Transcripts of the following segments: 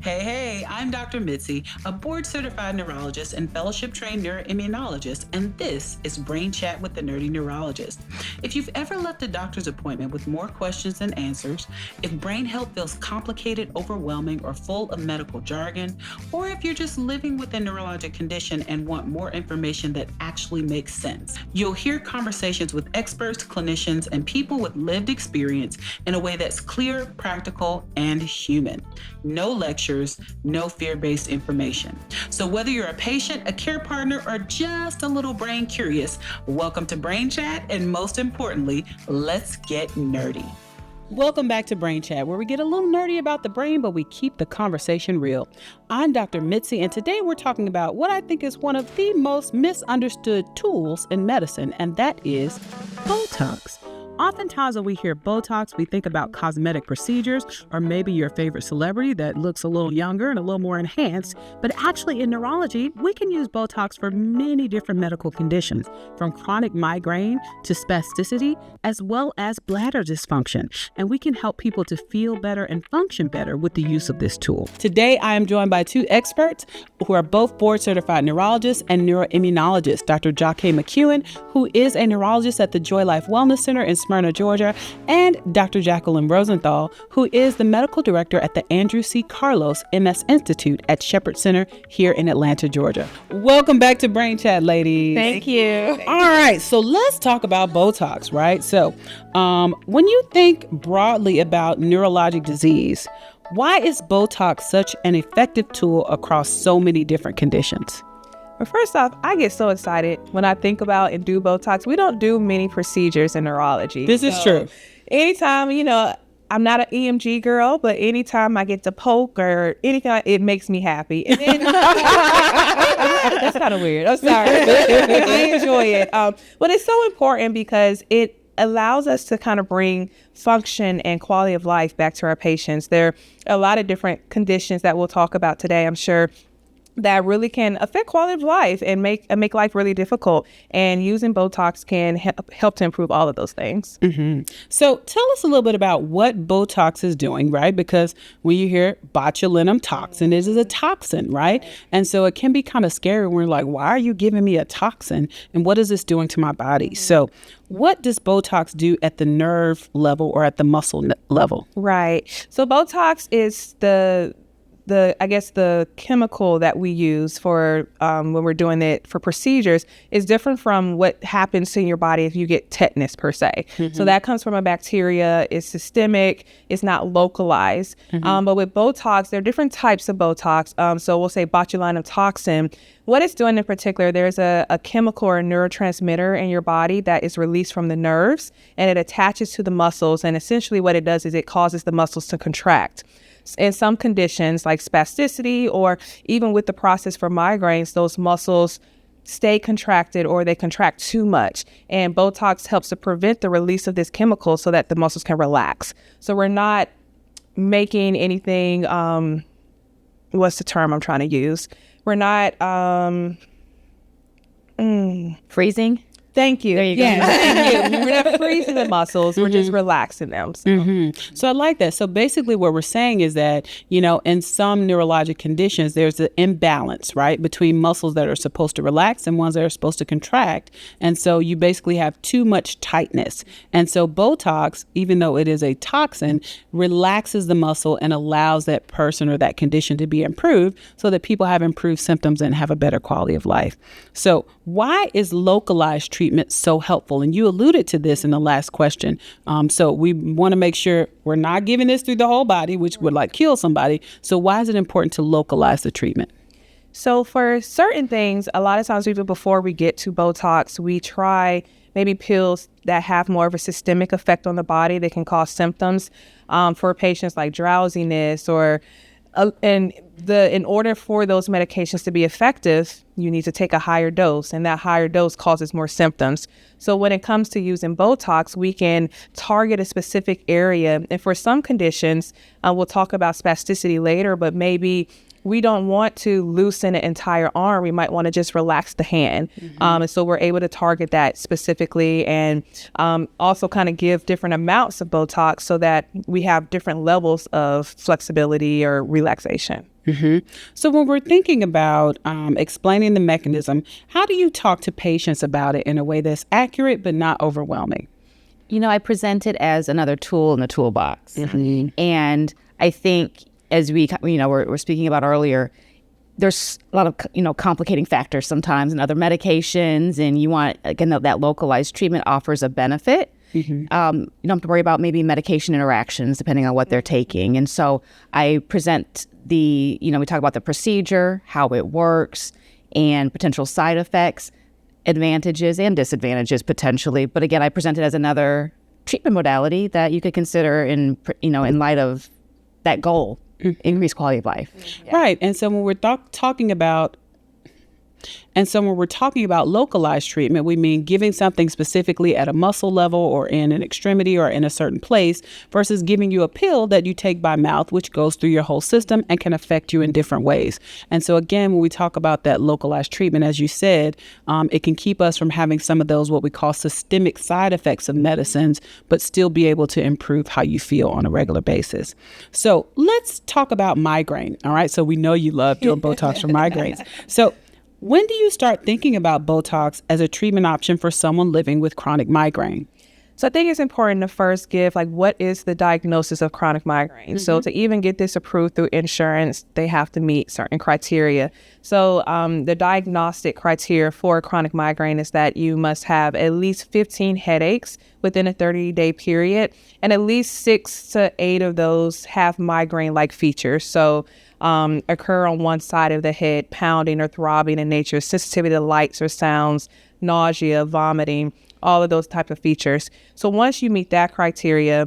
Hey, I'm Dr. Mitzi, a board-certified neurologist and fellowship-trained neuroimmunologist, and this is Brain Chat with the Nerdy Neurologist. If you've ever left a doctor's appointment with more questions than answers, if brain health feels complicated, overwhelming, or full of medical jargon, or if you're just living with a neurologic condition and want more information that actually makes sense, you'll hear conversations with experts, clinicians, and people with lived experience in a way that's clear, practical, and human. No lectures, no fear-based information. So whether you're a patient, a care partner, or just a little brain curious, welcome to Brain Chat, and most importantly, let's get nerdy. Welcome back to Brain Chat, where we get a little nerdy about the brain, but we keep the conversation real. I'm Dr. Mitzi, and today we're talking about what I think is one of the most misunderstood tools in medicine, and that is Botox. Oftentimes when we hear Botox, we think about cosmetic procedures or maybe your favorite celebrity that looks a little younger and a little more enhanced. But actually in neurology, we can use Botox for many different medical conditions, from chronic migraine to spasticity, as well as bladder dysfunction. And we can help people to feel better and function better with the use of this tool. Today, I am joined by two experts who are both board-certified neurologists and neuroimmunologists, Dr. Jakai McEwen, who is a neurologist at the Joy Life Wellness Center in Smyrna, Georgia, and Dr. Jacqueline Rosenthal, who is the medical director at the Andrew C. Carlos MS Institute at Shepherd Center here in Atlanta, Georgia. Welcome back to Brain Chat, ladies. Thank you. All right, so let's talk about Botox, right? So when you think broadly about neurologic disease, why is Botox such an effective tool across so many different conditions? Well, first off, I get so excited when I think about and do Botox. We don't do many procedures in neurology. This is true. Anytime, I'm not an EMG girl, but anytime I get to poke or anything, it makes me happy. And then, that's kind of weird. I'm sorry. I enjoy it. But it's so important because it allows us to kind of bring function and quality of life back to our patients. There are a lot of different conditions that we'll talk about today, I'm sure, that really can affect quality of life and make life really difficult. And using Botox can help to improve all of those things. Mm-hmm. So tell us a little bit about what Botox is doing, right? Because when you hear botulinum toxin, it is a toxin, right? And so it can be kind of scary when we're like, why are you giving me a toxin? And what is this doing to my body? So what does Botox do at the nerve level or at the muscle level? Right. So Botox is the chemical that we use for when we're doing it for procedures is different from what happens in your body if you get tetanus per se. Mm-hmm. So that comes from a bacteria, it's systemic, it's not localized. Mm-hmm. But with Botox, there are different types of Botox. So we'll say botulinum toxin. What it's doing in particular, there's a chemical or a neurotransmitter in your body that is released from the nerves and it attaches to the muscles. And essentially what it does is it causes the muscles to contract. In some conditions like spasticity or even with the process for migraines, those muscles stay contracted or they contract too much. And Botox helps to prevent the release of this chemical so that the muscles can relax. So we're not making anything, what's the term I'm trying to use? We're not freezing. Thank you. There you go. Yeah, thank you. We're not freezing the muscles. We're just relaxing them. So. Mm-hmm. So I like that. So basically what we're saying is that, in some neurologic conditions, there's an imbalance, right, between muscles that are supposed to relax and ones that are supposed to contract. And so you basically have too much tightness. And so Botox, even though it is a toxin, relaxes the muscle and allows that person or that condition to be improved so that people have improved symptoms and have a better quality of life. So why is localized treatment so helpful? And you alluded to this in the last question. So we want to make sure we're not giving this through the whole body, which would kill somebody. So why is it important to localize the treatment? So for certain things, a lot of times even before we get to Botox, we try maybe pills that have more of a systemic effect on the body. They can cause symptoms for patients like drowsiness and In order for those medications to be effective, you need to take a higher dose, and that higher dose causes more symptoms. So when it comes to using Botox, we can target a specific area. And for some conditions, we'll talk about spasticity later, but maybe we don't want to loosen an entire arm. We might want to just relax the hand. And so we're able to target that specifically, and also kind of give different amounts of Botox so that we have different levels of flexibility or relaxation. So when we're thinking about explaining the mechanism, how do you talk to patients about it in a way that's accurate but not overwhelming? I present it as another tool in the toolbox. And I think, as we're speaking about earlier, there's a lot of, complicating factors sometimes and other medications, and you want, again, that localized treatment offers a benefit. You don't have to worry about maybe medication interactions depending on what they're taking. And so I present we talk about the procedure, how it works, and potential side effects, advantages and disadvantages potentially. But again, I present it as another treatment modality that you could consider in light of that goal, increased quality of life. Right. And so when we're talking about localized treatment, we mean giving something specifically at a muscle level or in an extremity or in a certain place versus giving you a pill that you take by mouth, which goes through your whole system and can affect you in different ways. And so again, when we talk about that localized treatment, as you said, it can keep us from having some of those what we call systemic side effects of medicines, but still be able to improve how you feel on a regular basis. So let's talk about migraine. All right. So we know you love doing Botox for migraines. So when do you start thinking about Botox as a treatment option for someone living with chronic migraine? So I think it's important to first give, what is the diagnosis of chronic migraine? So to even get this approved through insurance, they have to meet certain criteria. So the diagnostic criteria for chronic migraine is that you must have at least 15 headaches within a 30-day period, and at least 6 to 8 of those have migraine-like features. So occur on one side of the head, pounding or throbbing in nature, sensitivity to lights or sounds, nausea, vomiting, all of those type of features. So once you meet that criteria,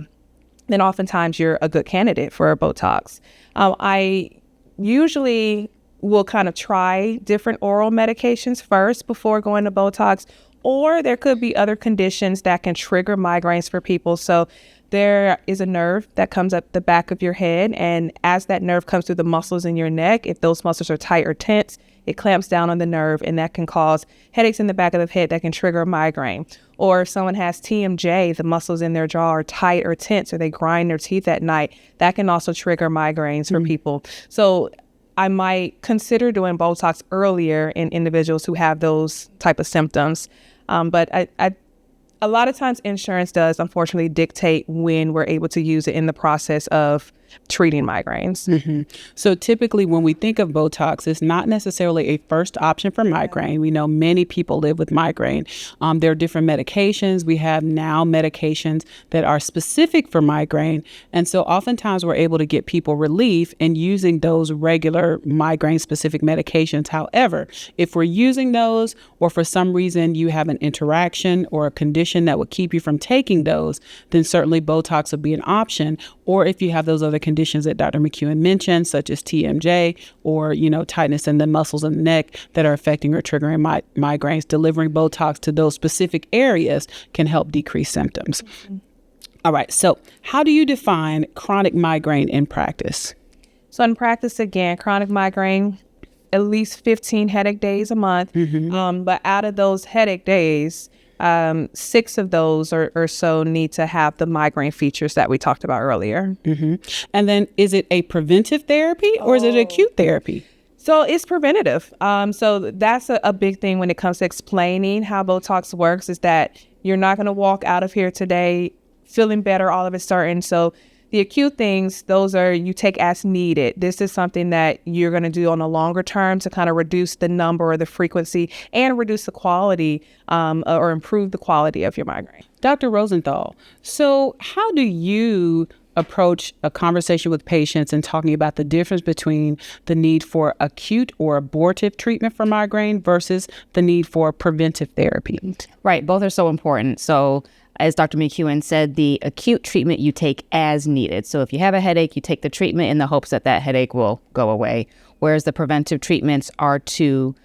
then oftentimes you're a good candidate for a Botox. I usually will kind of try different oral medications first before going to Botox, or there could be other conditions that can trigger migraines for people. So there is a nerve that comes up the back of your head, and as that nerve comes through the muscles in your neck, if those muscles are tight or tense, it clamps down on the nerve, and that can cause headaches in the back of the head that can trigger a migraine. Or if someone has TMJ, the muscles in their jaw are tight or tense, or they grind their teeth at night, that can also trigger migraines for people. So I might consider doing Botox earlier in individuals who have those type of symptoms. But a lot of times insurance does unfortunately dictate when we're able to use it in the process of treating migraines. So typically when we think of Botox, it's not necessarily a first option for migraine. We know many people live with migraine. There are different medications. We have now medications that are specific for migraine. And so oftentimes we're able to get people relief in using those regular migraine specific medications. However, if we're using those, or for some reason you have an interaction or a condition that would keep you from taking those, then certainly Botox would be an option. Or if you have those other conditions that Dr. McEwen mentioned, such as TMJ or, tightness in the muscles in the neck that are affecting or triggering migraines, delivering Botox to those specific areas can help decrease symptoms. All right. So how do you define chronic migraine in practice? So in practice, again, chronic migraine, at least 15 headache days a month. But out of those headache days, 6 of those or so need to have the migraine features that we talked about earlier. And then is it a preventive therapy or is it acute therapy? So it's preventative. So that's a big thing when it comes to explaining how Botox works, is that you're not going to walk out of here today feeling better all of a sudden. So the acute things, those are you take as needed. This is something that you're going to do on a longer term to kind of reduce the number or the frequency and reduce the quality or improve the quality of your migraine. Dr. Rosenthal, so how do you approach a conversation with patients and talking about the difference between the need for acute or abortive treatment for migraine versus the need for preventive therapy? Right. Both are so important. So as Dr. McEwen said, the acute treatment you take as needed. So if you have a headache, you take the treatment in the hopes that that headache will go away. Whereas the preventive treatments are to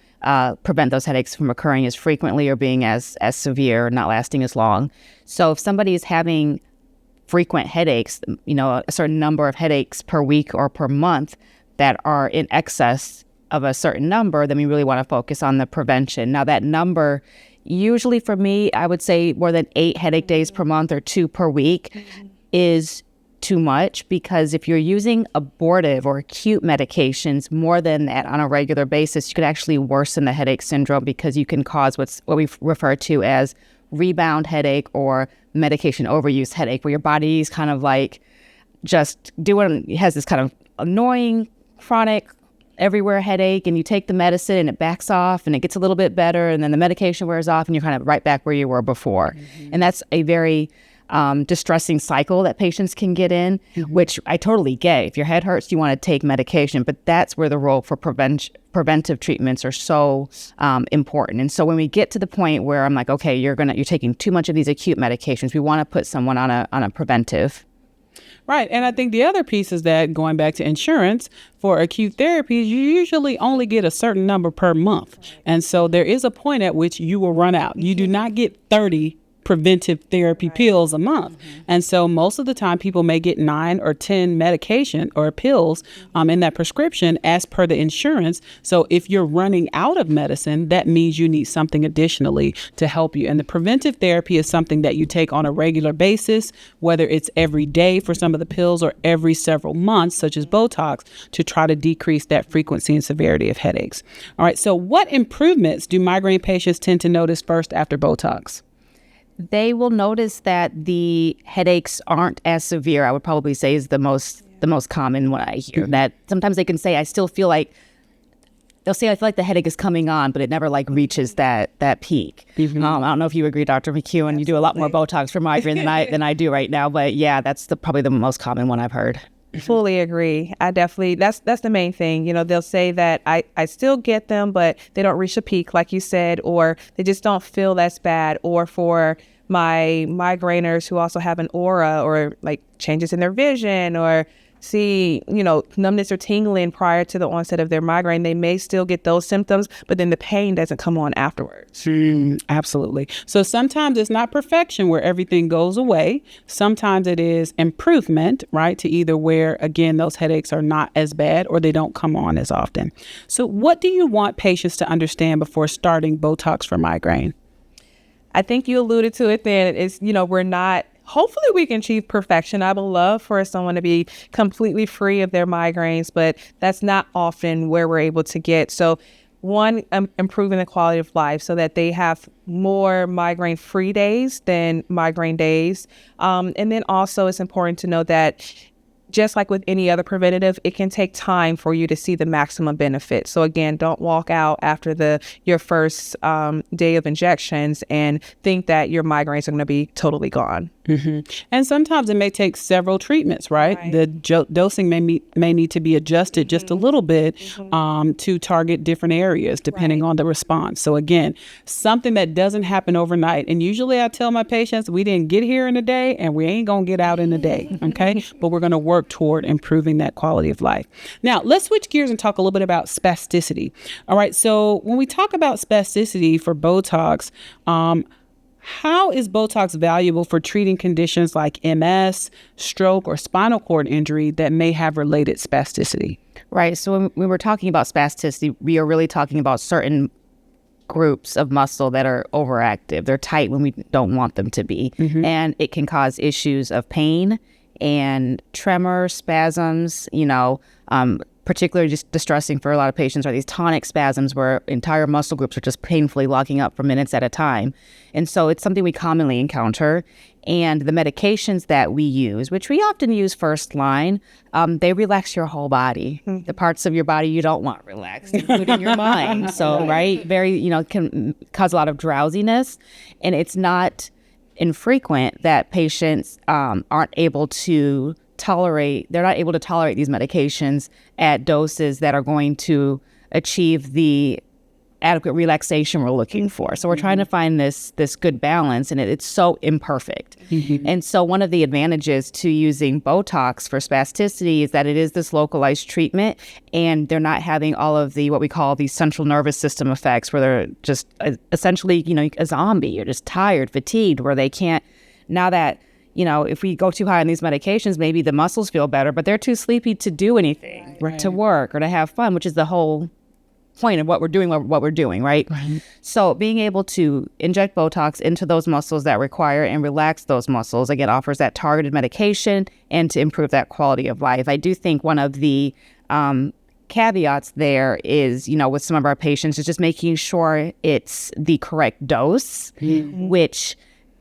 prevent those headaches from occurring as frequently or being as severe, not lasting as long. So if somebody is having frequent headaches, a certain number of headaches per week or per month that are in excess of a certain number, then we really want to focus on the prevention. Now that number, usually for me, I would say more than 8 headache days per month or 2 per week is too much, because if you're using abortive or acute medications more than that on a regular basis, you could actually worsen the headache syndrome, because you can cause what we refer to as rebound headache or medication overuse headache, where your body's kind of like just has this kind of annoying chronic everywhere headache, and you take the medicine and it backs off and it gets a little bit better, and then the medication wears off and you're kind of right back where you were before. And that's a very distressing cycle that patients can get in, which I totally get. If your head hurts, you want to take medication, but that's where the role for preventive treatments are so important. And so when we get to the point where I'm like, okay, you're taking too much of these acute medications, we want to put someone on a preventive. Right. And I think the other piece is that, going back to insurance, for acute therapies, you usually only get a certain number per month. And so there is a point at which you will run out. You do not get 30 preventive therapy pills a month. And so most of the time people may get 9 or 10 medication or pills in that prescription as per the insurance. So if you're running out of medicine, that means you need something additionally to help you. And the preventive therapy is something that you take on a regular basis, whether it's every day for some of the pills or every several months, such as Botox, to try to decrease that frequency and severity of headaches. All right. So what improvements do migraine patients tend to notice first after Botox? They will notice that the headaches aren't as severe, I would probably say, is the most common one I hear. That sometimes they can say, they'll say, I feel like the headache is coming on, but it never reaches that peak. I don't know if you agree, Dr. McEwen. Absolutely. You do a lot more Botox for migraine than I do right now. But yeah, that's probably the most common one I've heard. Fully agree. I definitely, that's the main thing. They'll say that I still get them, but they don't reach a peak, like you said, or they just don't feel as bad. Or for my migrainers who also have an aura or changes in their vision, or see, numbness or tingling prior to the onset of their migraine, they may still get those symptoms, but then the pain doesn't come on afterwards. Absolutely. So sometimes it's not perfection where everything goes away. Sometimes it is improvement, right? To either where, again, those headaches are not as bad or they don't come on as often. So what do you want patients to understand before starting Botox for migraine? I think you alluded to it then. It's, we're not, hopefully we can achieve perfection. I would love for someone to be completely free of their migraines, but that's not often where we're able to get. So one, improving the quality of life so that they have more migraine-free days than migraine days. And then also it's important to know that just like with any other preventative, it can take time for you to see the maximum benefit. So again, don't walk out after your first day of injections and think that your migraines are going to be totally gone. And sometimes it may take several treatments, right? The dosing may need to be adjusted just a little bit to target different areas depending on the response. So again, something that doesn't happen overnight. And usually I tell my patients, we didn't get here in a day and we ain't going to get out in a day. Okay. But we're going to work toward improving that quality of life. Now, let's switch gears and talk a little bit about spasticity. All right. So when we talk about spasticity for Botox, how is Botox valuable for treating conditions like MS, stroke, or spinal cord injury that may have related spasticity? Right. So when we're talking about spasticity, we are really talking about certain groups of muscle that are overactive. They're tight when we don't want them to be. And it can cause issues of pain and tremor, spasms, particularly just distressing for a lot of patients are these tonic spasms where entire muscle groups are just painfully locking up for minutes at a time. And so it's something we commonly encounter. And the medications that we use, which we often use first line, they relax your whole body. The parts of your body you don't want relaxed, including your mind. So, right, very, can cause a lot of drowsiness. And it's not infrequent that patients aren't able to tolerate these medications at doses that are going to achieve the adequate relaxation we're looking for. So we're trying to find this good balance, and it's so imperfect. And so one of the advantages to using Botox for spasticity is that it is this localized treatment, and they're not having all of the what we call the central nervous system effects, where they're just essentially, a zombie. You're just tired, fatigued, where they can't, now that, if we go too high on these medications, maybe the muscles feel better, but they're too sleepy to do anything, to work or to have fun, which is the whole point of what we're doing, right? So being able to inject Botox into those muscles that require and relax those muscles, again, offers that targeted medication and to improve that quality of life. I do think one of the caveats there is, with some of our patients, is just making sure it's the correct dose, which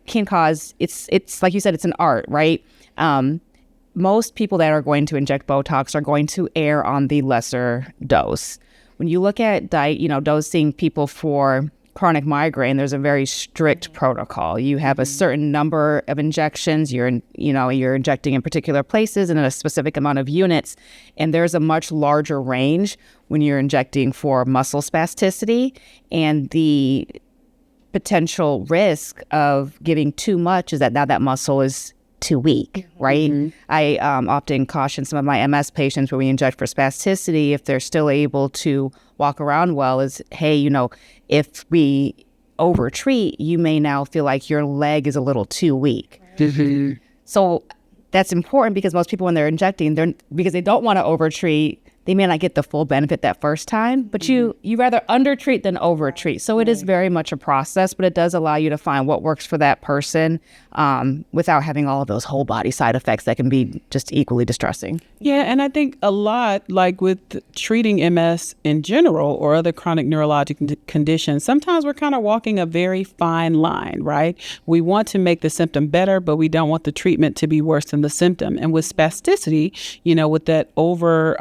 can cause, it's like you said, it's an art, right? Most people that are going to inject Botox are going to err on the lesser dose. When you look at dosing people for chronic migraine, there's a very strict protocol. You have a certain number of injections. You're injecting in particular places and in a specific amount of units. And there's a much larger range when you're injecting for muscle spasticity. And the potential risk of giving too much is that now that muscle is too weak, right? I often caution some of my MS patients when we inject for spasticity, if they're still able to walk around well, is, hey, if we overtreat, you may now feel like your leg is a little too weak. So that's important, because most people, when they're injecting, because they don't want to overtreat, they may not get the full benefit that first time, but you rather undertreat than overtreat. So it is very much a process, but it does allow you to find what works for that person without having all of those whole body side effects that can be just equally distressing. Yeah, and I think a lot, like with treating MS in general or other chronic neurologic conditions, sometimes we're kind of walking a very fine line, right? We want to make the symptom better, but we don't want the treatment to be worse than the symptom. And with spasticity, with that over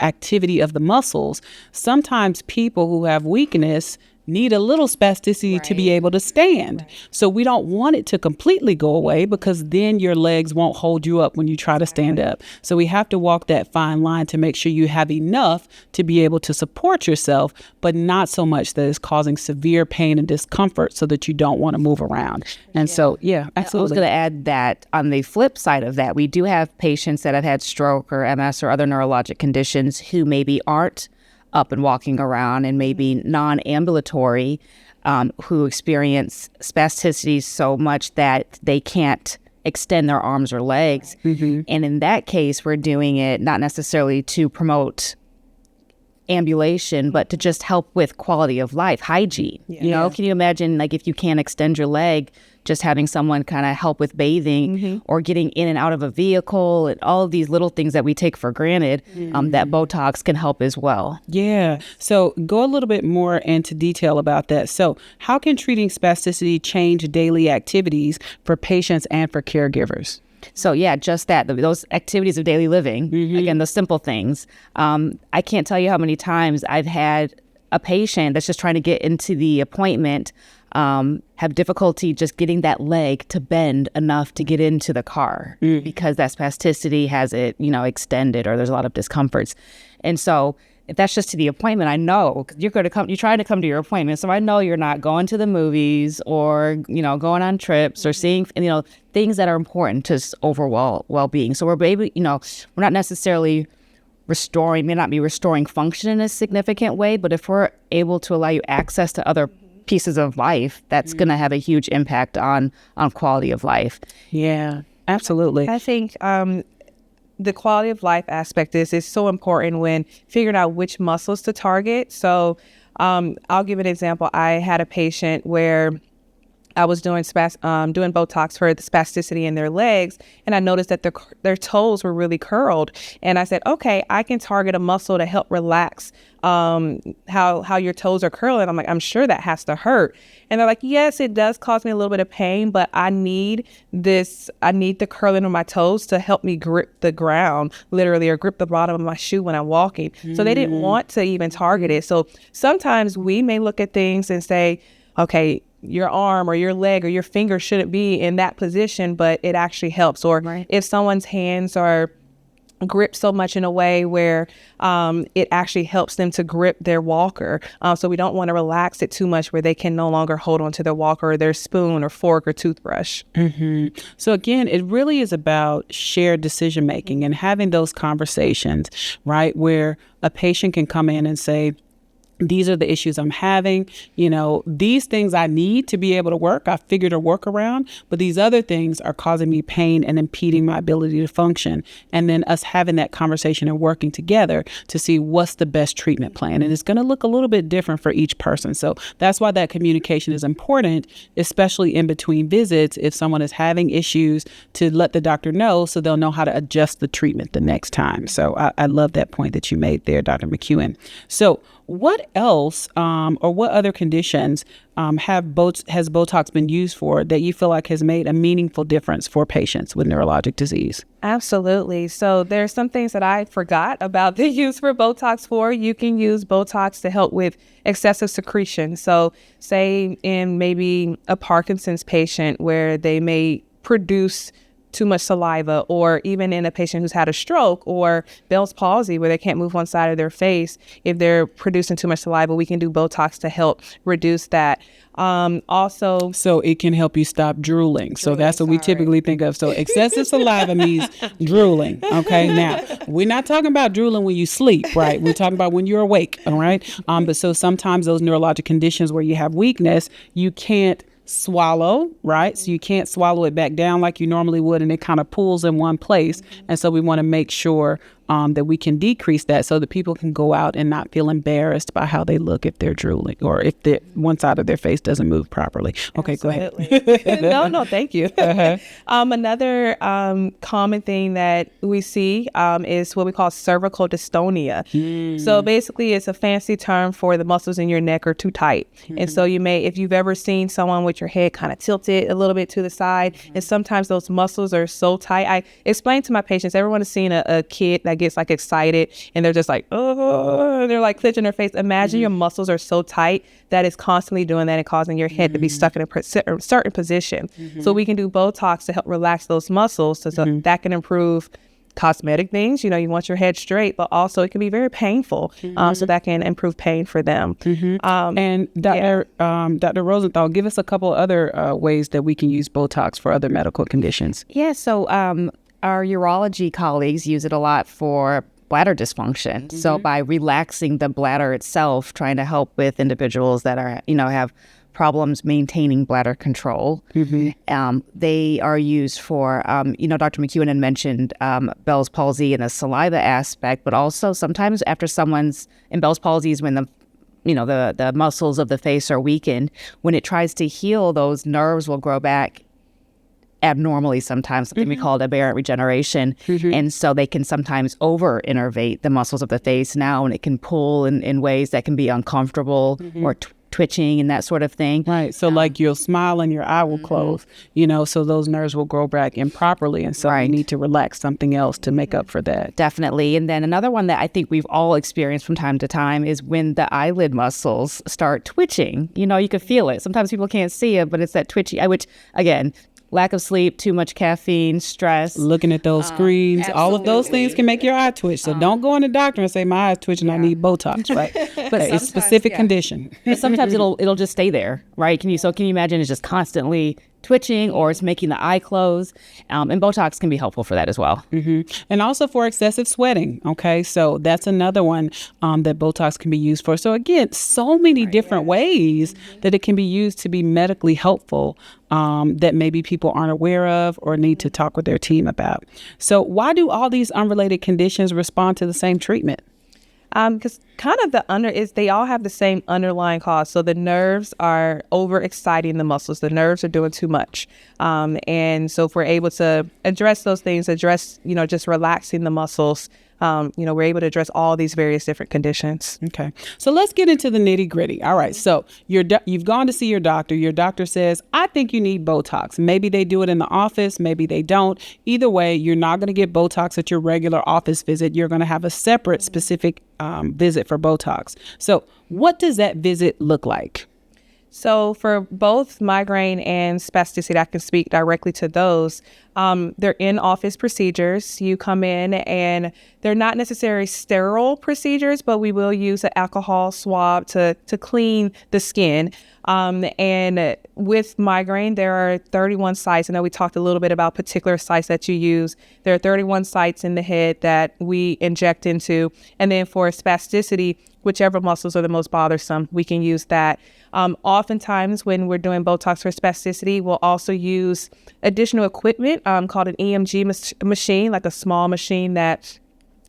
activity of the muscles, sometimes people who have weakness need a little spasticity to be able to stand. So we don't want it to completely go away, because then your legs won't hold you up when you try to stand up. So we have to walk that fine line to make sure you have enough to be able to support yourself, but not so much that it's causing severe pain and discomfort so that you don't want to move around. And so, absolutely. I was going to add that on the flip side of that, we do have patients that have had stroke or MS or other neurologic conditions who maybe aren't up and walking around, and maybe non-ambulatory, who experience spasticity so much that they can't extend their arms or legs. And in that case, we're doing it not necessarily to promote ambulation, but to just help with quality of life, hygiene. Can you imagine, like, if you can't extend your leg, just having someone kind of help with bathing or getting in and out of a vehicle, and all of these little things that we take for granted, that Botox can help as well. Yeah. So go a little bit more into detail about that. So how can treating spasticity change daily activities for patients and for caregivers? So just that, those activities of daily living, again, the simple things. I can't tell you how many times I've had a patient that's just trying to get into the appointment, have difficulty just getting that leg to bend enough to get into the car because that spasticity has it, extended, or there's a lot of discomforts. And so if that's just to the appointment, I know you're trying to come to your appointment. So I know you're not going to the movies or, going on trips or seeing, things that are important to overall well-being. So we're not necessarily may not be restoring function in a significant way, but if we're able to allow you access to other pieces of life, that's going to have a huge impact on quality of life. Yeah, absolutely. I think the quality of life aspect is so important when figuring out which muscles to target. So I'll give an example. I had a patient where I was doing Botox for the spasticity in their legs, and I noticed that their toes were really curled. And I said, okay, I can target a muscle to help relax how your toes are curling. I'm like, I'm sure that has to hurt. And they're like, yes, it does cause me a little bit of pain, but I need the curling of my toes to help me grip the ground, literally, or grip the bottom of my shoe when I'm walking. So they didn't want to even target it. So sometimes we may look at things and say, okay, your arm or your leg or your finger shouldn't be in that position, but it actually helps. Or if someone's hands are grip so much in a way where it actually helps them to grip their walker. So we don't want to relax it too much where they can no longer hold on to their walker or their spoon or fork or toothbrush. So again, it really is about shared decision making and having those conversations, right? Where a patient can come in and say, these are the issues I'm having. These things I need to be able to work. I figured a workaround, but these other things are causing me pain and impeding my ability to function. And then us having that conversation and working together to see what's the best treatment plan. And it's going to look a little bit different for each person. So that's why that communication is important, especially in between visits. If someone is having issues, to let the doctor know so they'll know how to adjust the treatment the next time. So I love that point that you made there, Dr. McEwen. So what else or what other conditions has Botox been used for that you feel like has made a meaningful difference for patients with neurologic disease? Absolutely. So there's some things that I forgot about the use for Botox for. You can use Botox to help with excessive secretion. So say in maybe a Parkinson's patient where they may produce too much saliva, or even in a patient who's had a stroke or Bell's palsy where they can't move one side of their face, if they're producing too much saliva, we can do Botox to help reduce that. So it can help you stop drooling. So that's what we typically think of. So excessive saliva means drooling. Okay. Now we're not talking about drooling when you sleep, right? We're talking about when you're awake. All right. But so sometimes those neurologic conditions where you have weakness, you can't swallow, right? So you can't swallow it back down like you normally would, and it kind of pulls in one place. And so we want to make sure that we can decrease that so that people can go out and not feel embarrassed by how they look if they're drooling or if one side of their face doesn't move properly. Okay, Absolutely. Go ahead. No, thank you. Another common thing that we see is what we call cervical dystonia. So basically it's a fancy term for the muscles in your neck are too tight. And so if you've ever seen someone with your head kind of tilted a little bit to the side, and sometimes those muscles are so tight. I explain to my patients, everyone has seen a kid that gets like excited and they're just like, oh, they're like clenching their face. Imagine your muscles are so tight that it's constantly doing that and causing your head to be stuck in a certain position. So we can do Botox to help relax those muscles so that can improve cosmetic things. You want your head straight, but also it can be very painful. So that can improve pain for them. And Dr. Rosenthal, give us a couple other ways that we can use Botox for other medical conditions. Yeah, so our urology colleagues use it a lot for bladder dysfunction. So by relaxing the bladder itself, trying to help with individuals that are, have problems maintaining bladder control. They are used for, Dr. McEwen had mentioned Bell's palsy and the saliva aspect, but also sometimes after someone's in Bell's palsy is when the muscles of the face are weakened. When it tries to heal, those nerves will grow back abnormally sometimes, something we call aberrant regeneration. And so they can sometimes over-innervate the muscles of the face now, and it can pull in ways that can be uncomfortable or twitching and that sort of thing. Right. So like you'll smile and your eye will close, so those nerves will grow back improperly. And so you need to relax something else to make up for that. Definitely. And then another one that I think we've all experienced from time to time is when the eyelid muscles start twitching. You can feel it. Sometimes people can't see it, but it's that twitchy, which again, lack of sleep, too much caffeine, stress. Looking at those screens, absolutely. all of those things can make your eye twitch. So don't go in the doctor and say, my eye's twitching, I need Botox, right? But it's a specific condition. But sometimes it'll just stay there, right? Can you imagine it's just constantly twitching or it's making the eye close? And Botox can be helpful for that as well. And also for excessive sweating, okay? So that's another one that Botox can be used for. So again, so many different ways that it can be used to be medically helpful that maybe people aren't aware of or need to talk with their team about. So why do all these unrelated conditions respond to the same treatment? Because kind of they all have the same underlying cause. So the nerves are overexciting the muscles. The nerves are doing too much. And so if we're able to address those things, just relaxing the muscles, we're able to address all these various different conditions. Okay. So let's get into the nitty gritty. All right. So you've gone to see your doctor. Your doctor says, I think you need Botox. Maybe they do it in the office. Maybe they don't. Either way, you're not going to get Botox at your regular office visit. You're going to have a separate specific visit for Botox. So what does that visit look like? So for both migraine and spasticity, I can speak directly to those. They're in-office procedures. You come in and they're not necessarily sterile procedures, but we will use an alcohol swab to clean the skin. And with migraine, there are 31 sites. I know we talked a little bit about particular sites that you use. There are 31 sites in the head that we inject into. And then for spasticity, whichever muscles are the most bothersome, we can use that. Oftentimes when we're doing Botox for spasticity, we'll also use additional equipment called an EMG machine, like a small machine that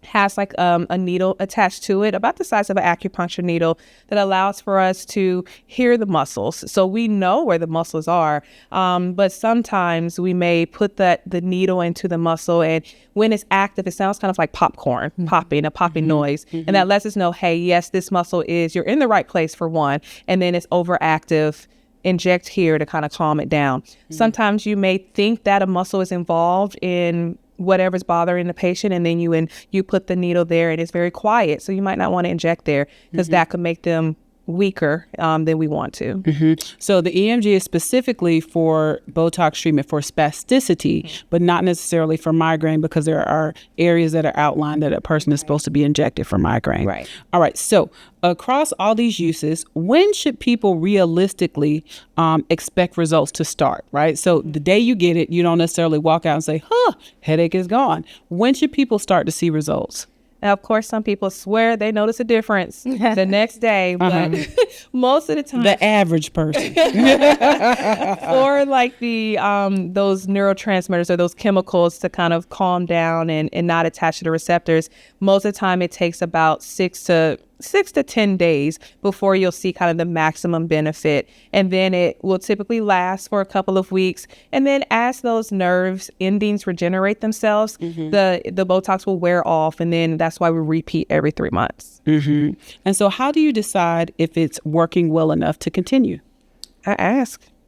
has like a needle attached to it, about the size of an acupuncture needle, that allows for us to hear the muscles. So we know where the muscles are, but sometimes we may put the needle into the muscle, and when it's active, it sounds kind of like popcorn, popping noise. And that lets us know, hey, yes, this muscle you're in the right place for one, and then it's overactive. Inject here to kind of calm it down. Sometimes you may think that a muscle is involved in whatever's bothering the patient, and then you put the needle there and it's very quiet, so you might not want to inject there because that could make them weaker than we want to. So the EMG is specifically for Botox treatment for spasticity, but not necessarily for migraine, because there are areas that are outlined that a person is supposed to be injected for migraine. Right. All right. So across all these uses, when should people realistically expect results to start, right? So the day you get it, you don't necessarily walk out and say, headache is gone. When should people start to see results? Now, of course, some people swear they notice a difference the next day, but most of the time, the average person, or like those neurotransmitters or those chemicals to kind of calm down and not attach to the receptors. Most of the time, it takes about 6 to 10 days before you'll see kind of the maximum benefit. And then it will typically last for a couple of weeks. And then as those nerves endings regenerate themselves, the Botox will wear off. And then that's why we repeat every 3 months. And so how do you decide if it's working well enough to continue?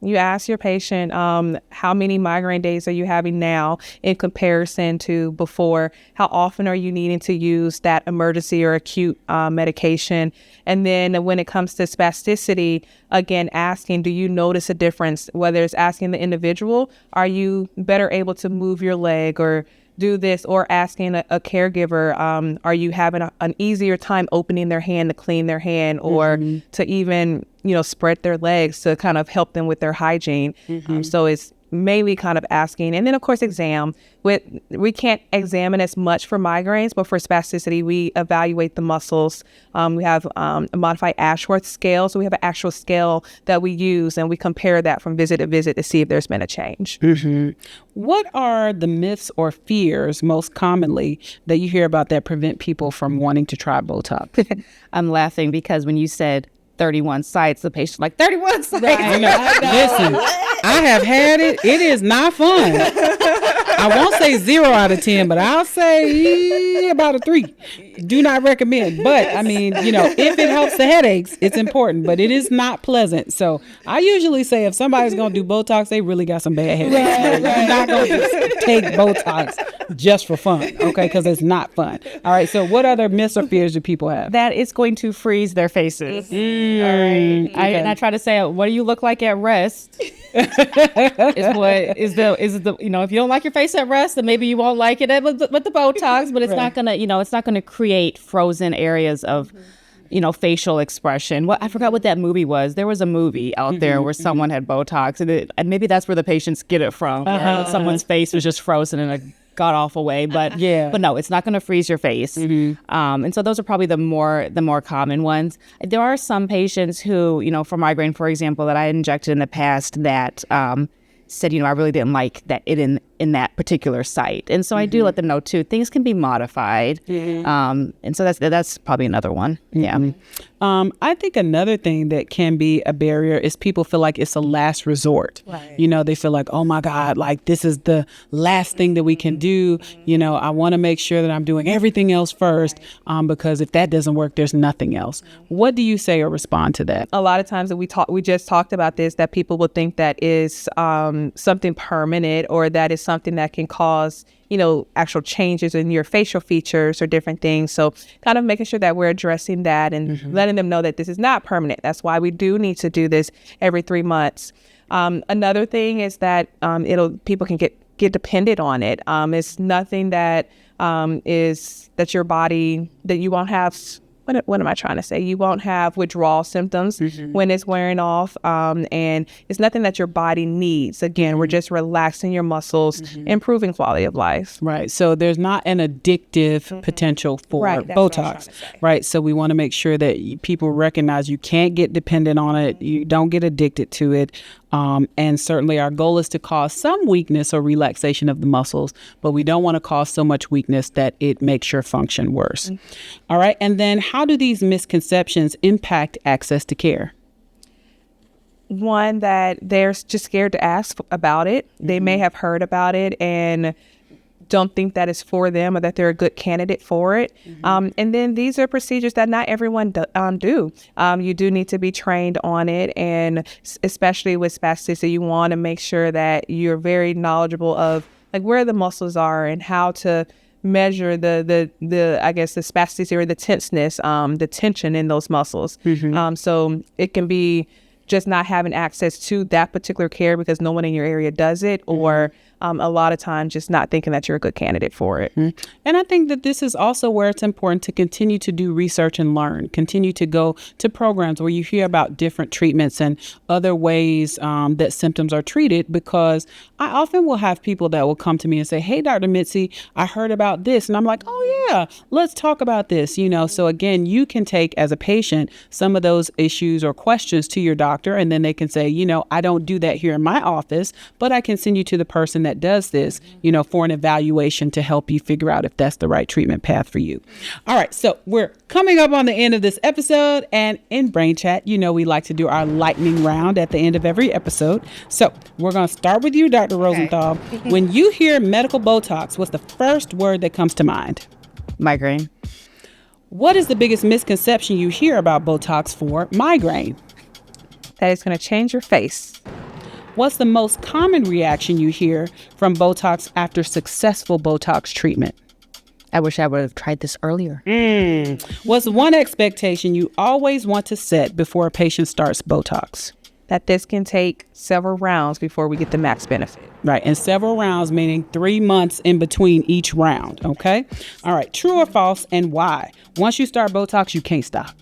You ask your patient, how many migraine days are you having now in comparison to before? How often are you needing to use that emergency or acute medication? And then when it comes to spasticity, again, asking, do you notice a difference? Whether it's asking the individual, are you better able to move your leg or do this, or asking a caregiver, are you having an easier time opening their hand to clean their hand, or to even, spread their legs to kind of help them with their hygiene. So it's mainly kind of asking. And then, of course, exam. We can't examine as much for migraines, but for spasticity, we evaluate the muscles. We have a modified Ashworth scale. So we have an actual scale that we use, and we compare that from visit to visit to see if there's been a change. What are the myths or fears most commonly that you hear about that prevent people from wanting to try Botox? I'm laughing because when you said 31 sites, the patient like 31 sites. Listen, I have had it. It is not fun. I won't say 0 out of 10, but I'll say about a 3. Do not recommend. But I mean, if it helps the headaches, it's important, but it is not pleasant. So I usually say if somebody's going to do Botox, they really got some bad headaches. You're not going to take Botox just for fun, okay? Because it's not fun. All right. So what other myths or fears do people have? That it's going to freeze their faces. All right. Okay. I try to say, what do you look like at rest? If you don't like your face at rest, then maybe you won't like it with the Botox, but it's not gonna create frozen areas of facial expression. I forgot what that movie was. There was a movie out there where someone had Botox, and maybe that's where the patients get it from. Someone's face was just frozen in a god awful way, but no, it's not going to freeze your face. And so those are probably the more common ones. There are some patients who, for migraine, for example, that I injected in the past that said, I really didn't like that it in that particular site. And so I do let them know too, things can be modified. And so that's probably another one. Yeah. I think another thing that can be a barrier is people feel like it's a last resort. Right. They feel like, oh my God, like this is the last thing that we can do. I want to make sure that I'm doing everything else first, because if that doesn't work, there's nothing else. What do you say or respond to that? A lot of times that we just talked about this, that people will think that is something permanent, or that is something that can cause actual changes in your facial features or different things. So kind of making sure that we're addressing that and letting them know that this is not permanent. That's why we do need to do this every 3 months. Another thing is that people can get get dependent on it. It's nothing that is that your body, that you won't have, what am I trying to say? You won't have withdrawal symptoms when it's wearing off. And it's nothing that your body needs. Again, we're just relaxing your muscles, improving quality of life. Right. So there's not an addictive potential for Botox. Right. So we want to make sure that people recognize you can't get dependent on it. You don't get addicted to it. And certainly our goal is to cause some weakness or relaxation of the muscles, but we don't want to cause so much weakness that it makes your function worse. All right. And then how do these misconceptions impact access to care? One, that they're just scared to ask about it. They may have heard about it and don't think that it's for them or that they're a good candidate for it. And then these are procedures that not everyone do. You do need to be trained on it. And especially with spasticity, you want to make sure that you're very knowledgeable of like where the muscles are and how to measure the I guess the spasticity or the tenseness, the tension in those muscles. So it can be just not having access to that particular care because no one in your area does it, or a lot of times just not thinking that you're a good candidate for it. And I think that this is also where it's important to continue to do research and learn, continue to go to programs where you hear about different treatments and other ways that symptoms are treated, because I often will have people that will come to me and say, hey, Dr. Mitzi, I heard about this. And I'm like, oh, yeah, let's talk about this. So again, you can take as a patient some of those issues or questions to your doctor, and then they can say, I don't do that here in my office, but I can send you to the person that does this, for an evaluation to help you figure out if that's the right treatment path for you. All right. So we're coming up on the end of this episode, and in Brain Chat, we like to do our lightning round at the end of every episode. So we're going to start with you, Dr. Rosenthal. When you hear medical Botox, what's the first word that comes to mind? Migraine. What is the biggest misconception you hear about Botox for migraine? That it's going to change your face. What's the most common reaction you hear from Botox after successful Botox treatment? I wish I would have tried this earlier. What's one expectation you always want to set before a patient starts Botox? That this can take several rounds before we get the max benefit. Right. And several rounds, meaning 3 months in between each round. Okay. All right. True or false, and why? Once you start Botox, you can't stop.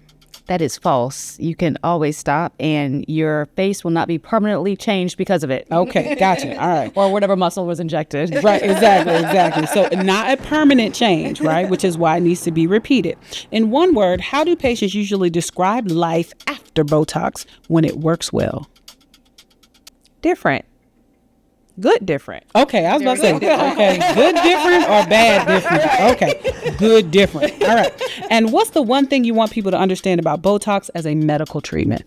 That is false. You can always stop, and your face will not be permanently changed because of it. Okay, gotcha. All right. Or whatever muscle was injected. Right, exactly. So not a permanent change, right? Which is why it needs to be repeated. In one word, how do patients usually describe life after Botox when it works well? Different. Good different. Okay, I was about to say, okay, good different or bad different? Okay, good different. All right. And what's the one thing you want people to understand about Botox as a medical treatment?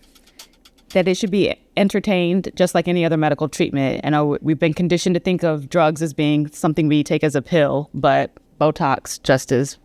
That it should be entertained just like any other medical treatment. I know we've been conditioned to think of drugs as being something we take as a pill, but Botox just is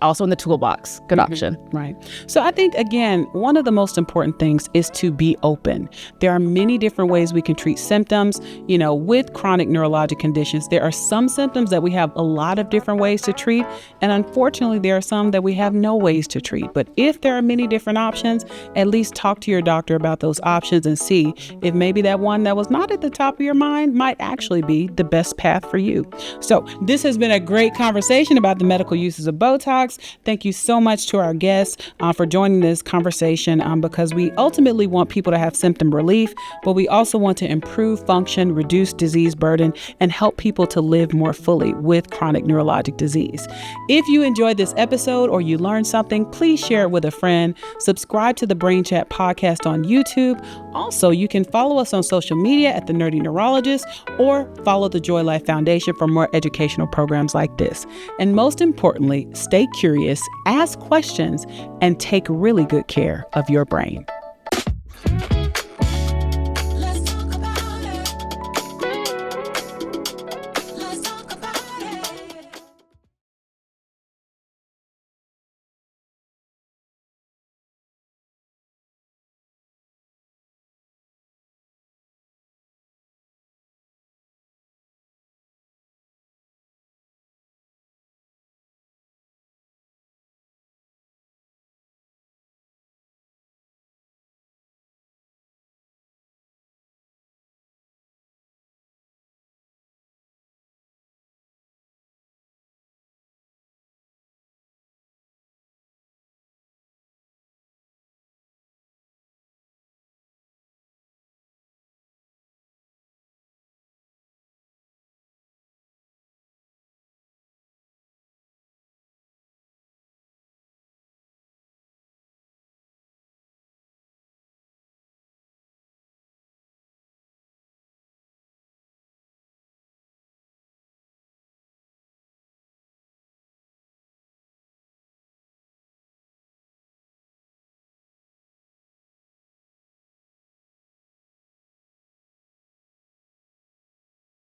also in the toolbox. Good option. Right. So I think, again, one of the most important things is to be open. There are many different ways we can treat symptoms. With chronic neurologic conditions, there are some symptoms that we have a lot of different ways to treat. And unfortunately, there are some that we have no ways to treat. But if there are many different options, at least talk to your doctor about those options and see if maybe that one that was not at the top of your mind might actually be the best path for you. So this has been a great conversation about the medical uses of Botox. Thank you so much to our guests for joining this conversation because we ultimately want people to have symptom relief, but we also want to improve function, reduce disease burden, and help people to live more fully with chronic neurologic disease. If you enjoyed this episode or you learned something, please share it with a friend. Subscribe to the Brain Chat podcast on YouTube. Also, you can follow us on social media at The Nerdy Neurologist or follow the Joy Life Foundation for more educational programs like this. And most importantly, stay curious, ask questions, and take really good care of your brain.